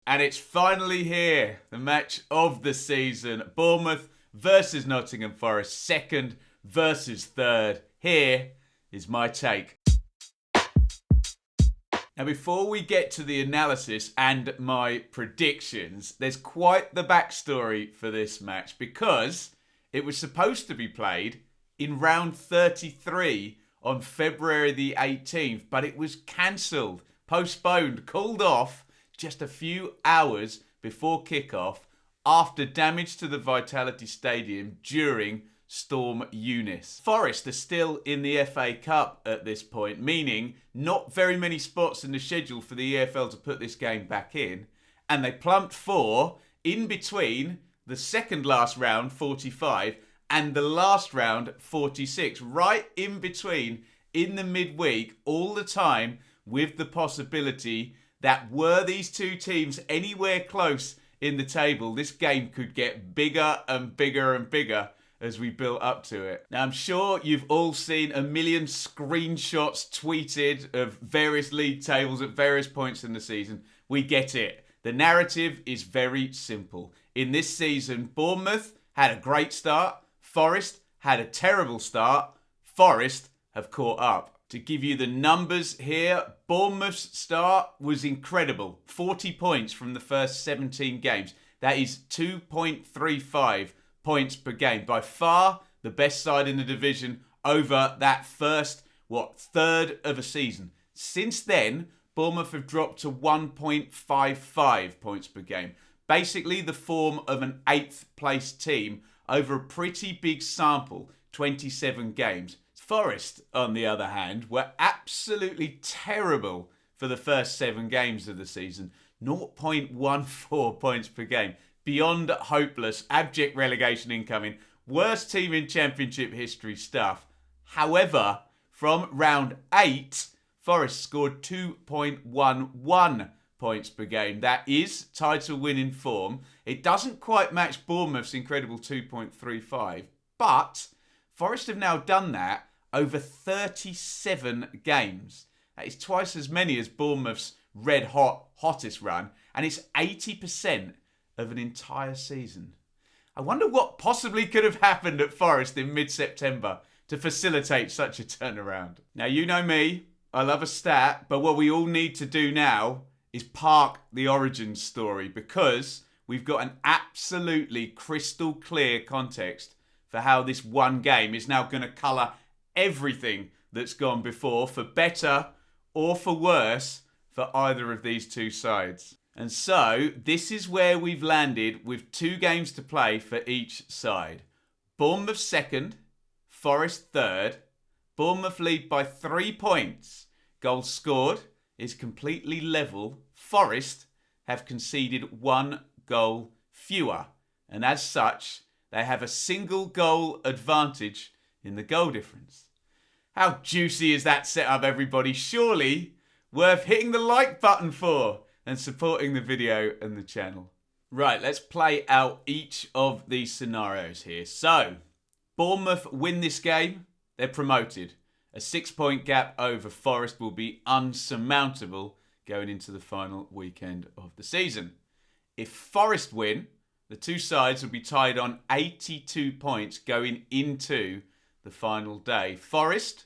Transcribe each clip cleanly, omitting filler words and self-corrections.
And it's finally here. The match of the season. Bournemouth versus Nottingham Forest. Second versus third. Here is my take. Now, before we get to the analysis and my predictions, there's quite the backstory for this match because it was supposed to be played in round 33 on February the 18th, but it was cancelled, postponed, called off just a few hours before kickoff after damage to the Vitality Stadium during Storm Eunice. Forest are still in the FA Cup at this point, meaning not very many spots in the schedule for the EFL to put this game back in. And they plumped for in between the second last round, 45, and the last round, 46. Right in between, in the midweek, all the time, with the possibility that were these two teams anywhere close in the table, this game could get bigger and bigger and bigger as we built up to it. Now, I'm sure you've all seen a million screenshots tweeted of various league tables at various points in the season. We get it. The narrative is very simple. In this season, Bournemouth had a great start. Forest had a terrible start. Forest have caught up. To give you the numbers here, Bournemouth's start was incredible. 40 points from the first 17 games. That is 2.35 points per game. By far the best side in the division over that first, third of a season. Since then, Bournemouth have dropped to 1.55 points per game. Basically the form of an 8th place team over a pretty big sample, 27 games. Forest, on the other hand, were absolutely terrible for the first 7 games of the season. 0.14 points per game. Beyond hopeless, abject relegation incoming. Worst team in Championship history stuff. However, from round 8, Forest scored 2.11 points per game. That is title-winning form. It doesn't quite match Bournemouth's incredible 2.35, but Forest have now done that over 37 games. That is twice as many as Bournemouth's hottest run, and it's 80% of an entire season. I wonder what possibly could have happened at Forest in mid-September to facilitate such a turnaround. Now, you know me, I love a stat, but what we all need to do now is park the origin story because we've got an absolutely crystal clear context for how this one game is now going to colour everything that's gone before, for better or for worse, for either of these two sides. And so, this is where we've landed with 2 games to play for each side. Bournemouth second, Forest third. Bournemouth lead by 3 points. Goals scored is completely level. Forest have conceded 1 goal fewer. And as such, they have a single goal advantage in the goal difference. How juicy is that setup, everybody? Surely worth hitting the like button for and supporting the video and the channel. Right, let's play out each of these scenarios here. So, Bournemouth win this game, they're promoted. A 6-point gap over Forest will be unsurmountable going into the final weekend of the season. If Forest win, the two sides will be tied on 82 points going into the final day. Forest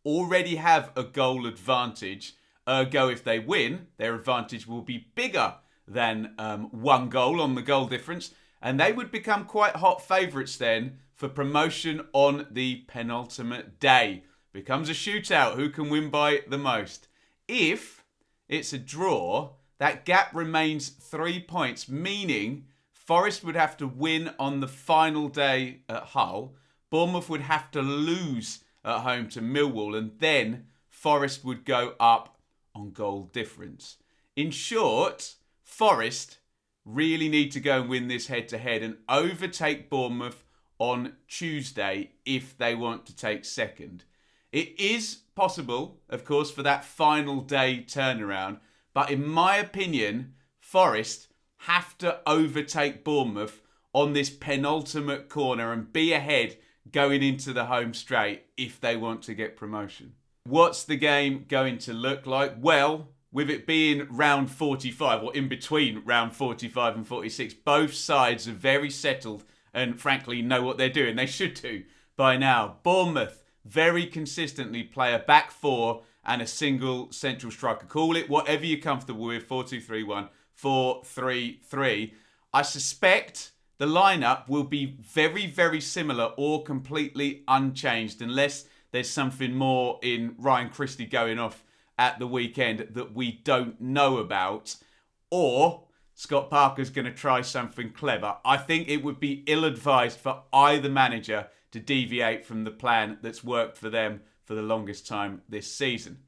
already have a goal advantage. Ergo, if they win, their advantage will be bigger than 1 goal on the goal difference. And they would become quite hot favourites then for promotion on the penultimate day. Becomes a shootout. Who can win by the most? If it's a draw, that gap remains 3 points, meaning Forest would have to win on the final day at Hull. Bournemouth would have to lose at home to Millwall, and then Forest would go up on goal difference. In short, Forest really need to go and win this head-to-head and overtake Bournemouth on Tuesday if they want to take second. It is possible, of course, for that final day turnaround, but in my opinion, Forest have to overtake Bournemouth on this penultimate corner and be ahead going into the home straight if they want to get promotion. What's the game going to look like? Well, with it being round 45, or in between round 45 and 46, both sides are very settled and frankly know what they're doing. They should do by now. Bournemouth very consistently play a back four and a single central striker. Call it whatever you're comfortable with, 4-2-3-1, 4-3-3. I suspect the lineup will be very, very similar or completely unchanged unless there's something more in Ryan Krissy going off at the weekend that we don't know about, or Scott Parker's going to try something clever. I think it would be ill-advised for either manager to deviate from the plan that's worked for them for the longest time this season.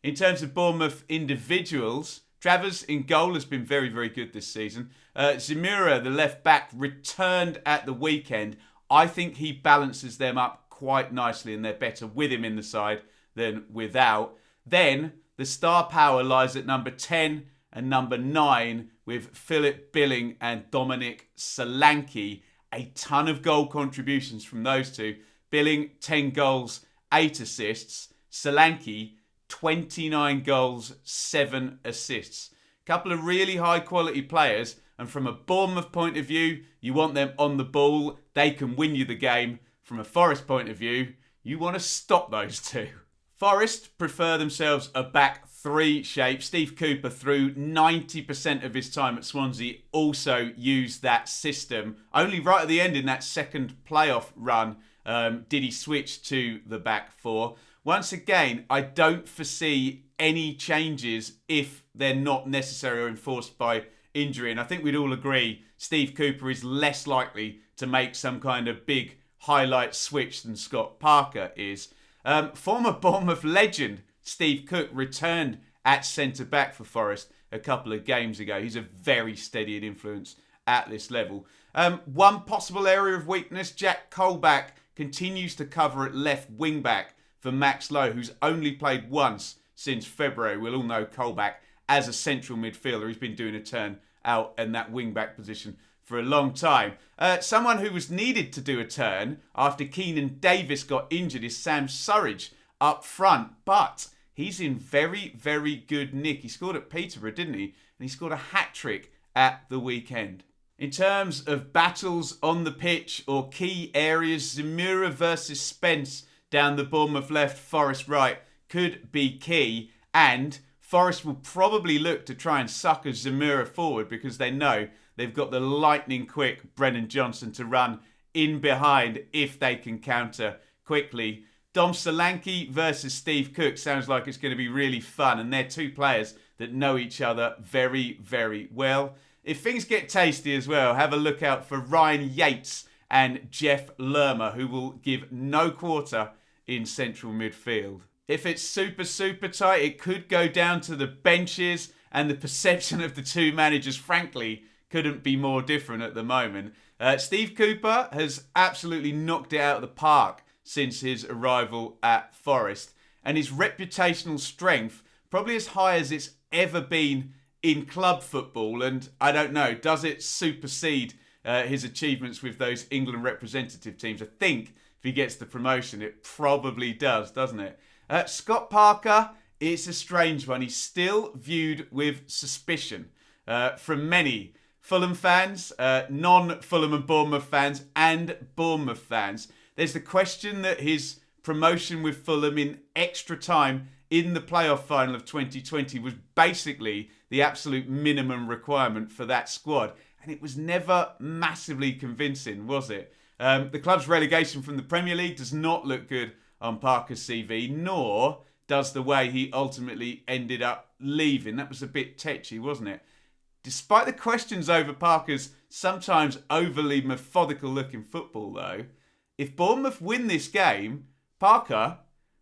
In terms of Bournemouth individuals, Travers in goal has been very, very good this season. Zemura, the left back, returned at the weekend. I think he balances them up quite nicely and they're better with him in the side than without. Then the star power lies at number 10 and number 9 with Philip Billing and Dominic Solanke. A ton of goal contributions from those two. Billing, 10 goals, 8 assists. Solanke, 29 goals, 7 assists. A couple of really high quality players, and from a Bournemouth point of view, you want them on the ball. They can win you the game. From a Forest point of view, you want to stop those two. Forest prefer themselves a back three shape. Steve Cooper, through 90% of his time at Swansea, also used that system. Only right at the end in that second playoff run did he switch to the back four. Once again, I don't foresee any changes if they're not necessary or enforced by injury. And I think we'd all agree Steve Cooper is less likely to make some kind of big highlight switch than Scott Parker is. Former Bournemouth legend Steve Cook returned at centre-back for Forest a couple of games ago. He's a very steady influence at this level. One possible area of weakness, Jack Colback continues to cover at left wing-back for Max Lowe, who's only played once since February. We'll all know Colback as a central midfielder. He's been doing a turn out in that wing-back position for a long time. Someone who was needed to do a turn after Keenan Davis got injured is Sam Surridge up front, but he's in very, very good nick. He scored at Peterborough, didn't he? And he scored a hat-trick at the weekend. In terms of battles on the pitch or key areas, Zemura versus Spence down the Bournemouth left, Forest right could be key, and Forest will probably look to try and sucker Zemura forward because they know they've got the lightning quick Brennan Johnson to run in behind if they can counter quickly. Dom Solanke versus Steve Cook sounds like it's going to be really fun, and they're two players that know each other very, very well. If things get tasty as well, have a look out for Ryan Yates and Jeff Lerma, who will give no quarter in central midfield. If it's super, super tight, it could go down to the benches, and the perception of the two managers, frankly, couldn't be more different at the moment. Steve Cooper has absolutely knocked it out of the park since his arrival at Forest, and his reputational strength probably as high as it's ever been in club football. And I don't know, does it supersede his achievements with those England representative teams? I think if he gets the promotion, it probably does, doesn't it? Scott Parker, it's a strange one. He's still viewed with suspicion from many Fulham fans, non-Fulham and Bournemouth fans, and Bournemouth fans. There's the question that his promotion with Fulham in extra time in the playoff final of 2020 was basically the absolute minimum requirement for that squad. And it was never massively convincing, was it? The club's relegation from the Premier League does not look good on Parker's CV, nor does the way he ultimately ended up leaving. That was a bit tetchy, wasn't it? Despite the questions over Parker's sometimes overly methodical looking football, though, if Bournemouth win this game, Parker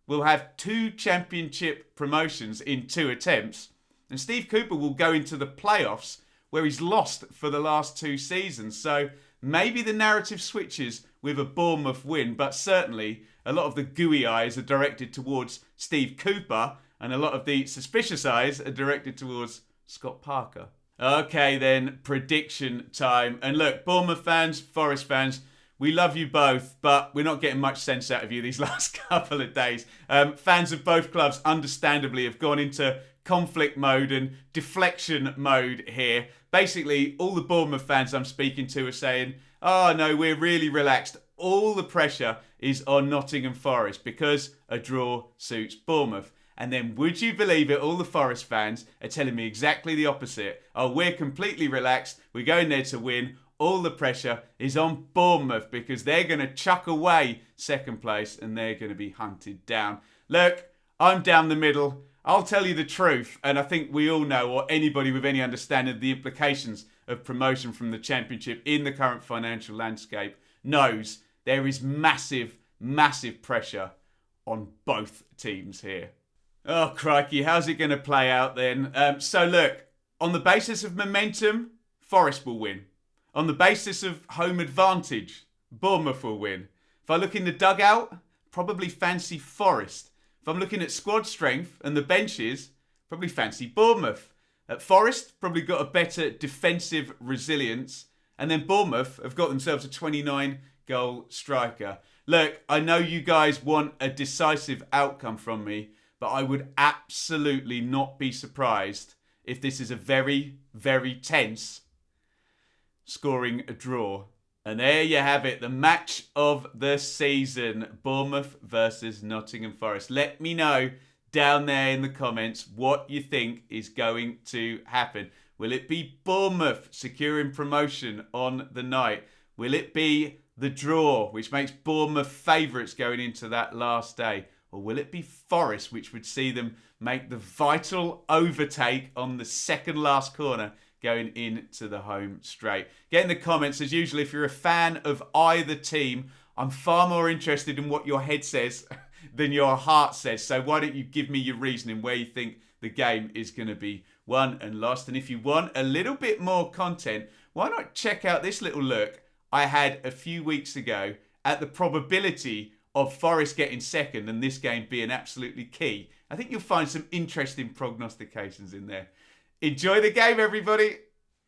will have 2 championship promotions in 2 attempts, and Steve Cooper will go into the playoffs where he's lost for the last 2 seasons. So maybe the narrative switches with a Bournemouth win, but certainly a lot of the gooey eyes are directed towards Steve Cooper, and a lot of the suspicious eyes are directed towards Scott Parker. Okay then, prediction time. And look, Bournemouth fans, Forest fans, we love you both, but we're not getting much sense out of you these last couple of days. Fans of both clubs, understandably, have gone into conflict mode and deflection mode here. Basically, all the Bournemouth fans I'm speaking to are saying, oh no, we're really relaxed. All the pressure is on Nottingham Forest because a draw suits Bournemouth. And then, would you believe it, all the Forest fans are telling me exactly the opposite. Oh, we're completely relaxed. We're going there to win. All the pressure is on Bournemouth because they're going to chuck away second place and they're going to be hunted down. Look, I'm down the middle. I'll tell you the truth. And I think we all know, or anybody with any understanding of the implications of promotion from the Championship in the current financial landscape knows there is massive, massive pressure on both teams here. Oh, crikey, how's it going to play out then? So look, on the basis of momentum, Forest will win. On the basis of home advantage, Bournemouth will win. If I look in the dugout, probably fancy Forest. If I'm looking at squad strength and the benches, probably fancy Bournemouth. At Forest, probably got a better defensive resilience. And then Bournemouth have got themselves a 29-goal striker. Look, I know you guys want a decisive outcome from me, but I would absolutely not be surprised if this is a very, very tense scoring a draw. And there you have it, the match of the season, Bournemouth versus Nottingham Forest. Let me know down there in the comments what you think is going to happen. Will it be Bournemouth securing promotion on the night? Will it be the draw, which makes Bournemouth favourites going into that last day? Or will it be Forest, which would see them make the vital overtake on the second last corner going into the home straight? Get in the comments, as usual, if you're a fan of either team. I'm far more interested in what your head says than your heart says. So why don't you give me your reasoning where you think the game is going to be won and lost? And if you want a little bit more content, why not check out this little look I had a few weeks ago at the probability of Forest getting second and this game being absolutely key. I think you'll find some interesting prognostications in there. Enjoy the game, everybody.